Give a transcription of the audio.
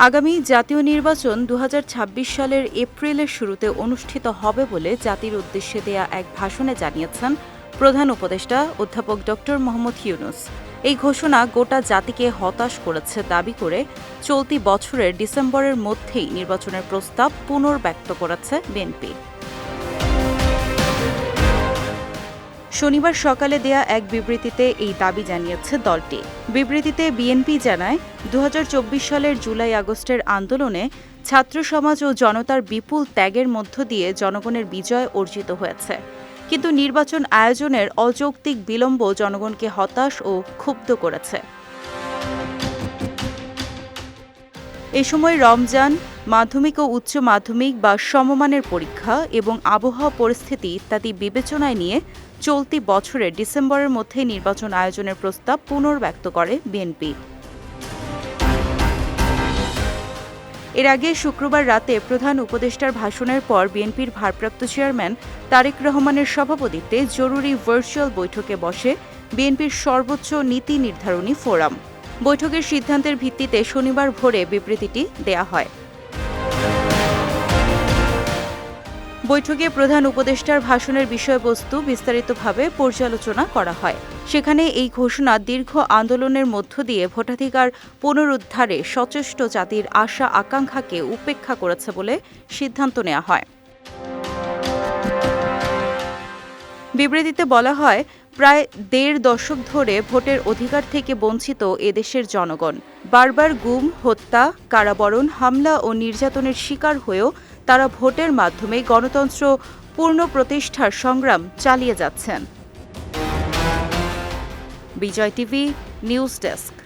আগামী জাতীয় নির্বাচন ২০২৬ সালের এপ্রিলের শুরুতে অনুষ্ঠিত হবে বলে জাতির উদ্দেশ্যে দেয়া এক ভাষণে জানিয়েছেন প্রধান উপদেষ্টা অধ্যাপক ড. মোহাম্মদ ইউনূস। এই ঘোষণা গোটা জাতিকে হতাশ করেছে দাবি করে চলতি বছরের ডিসেম্বরের মধ্যেই নির্বাচনের প্রস্তাব পুনর্ব্যক্ত করেছে বিএনপি। শনিবার সকালে দেয়া এক বিবৃতিতে এই দাবি জানিয়েছে দলটি। বিবৃতিতে বিএনপি জানায়, ২০২৪ সালের জুলাই-আগস্টের আন্দোলনে ছাত্র সমাজ ও জনতার বিপুল ত্যাগের মধ্য দিয়ে জনগণের বিজয় অর্জিত হয়েছে। কিন্তু নির্বাচন আয়োজনের অযৌক্তিক বিলম্ব জনগণকে হতাশ ও ক্ষুব্ধ করেছে। এ সময় রমজান, মাধ্যমিক ও উচ্চ মাধ্যমিক বা সমমানের পরীক্ষা এবং আবহাওয়া পরিস্থিতি ইত্যাদি বিবেচনায় নিয়ে চলতি বছরের ডিসেম্বরের মধ্যে নির্বাচন আয়োজনের প্রস্তাব পুনর্ব্যক্ত করে বিএনপি। এর আগে শুক্রবার রাতে প্রধান উপদেষ্টার ভাষণের পর বিএনপির ভারপ্রাপ্ত চেয়ারম্যান তারেক রহমানের সভাপতিত্বে জরুরি ভার্চুয়াল বৈঠকে বসে বিএনপির সর্বোচ্চ নীতি নির্ধারণী ফোরাম। বৈঠকের সিদ্ধান্তের ভিত্তিতে শনিবার ভোরে বিবৃতিটি দেয়া হয়। বৈঠকে প্রধান উপদেষ্টার ভাষণের বিষয়বস্তু বিস্তারিতভাবে পর্যালোচনা করা হয়। সেখানে এই ঘোষণা দীর্ঘ আন্দোলনের মধ্য দিয়ে ভোটাধিকার পুনরুদ্ধারে সচেষ্ট জাতির আশা আকাঙ্ক্ষাকে উপেক্ষা করেছে বলে সিদ্ধান্ত নেওয়া হয়। বিবৃতিতে বলা হয়, প্রায় ১.৫ দশক ধরে ভোটের অধিকার থেকে বঞ্চিত এদেশের জনগণ বারবার গুম, হত্যা, কারাবরণ, হামলা ও নির্যাতনের শিকার হয়েও তারা ভোটের মাধ্যমে গণতন্ত্র পুনঃপ্রতিষ্ঠার সংগ্রাম চালিয়ে যাচ্ছেন। বিজয় টিভি নিউজ ডেস্ক।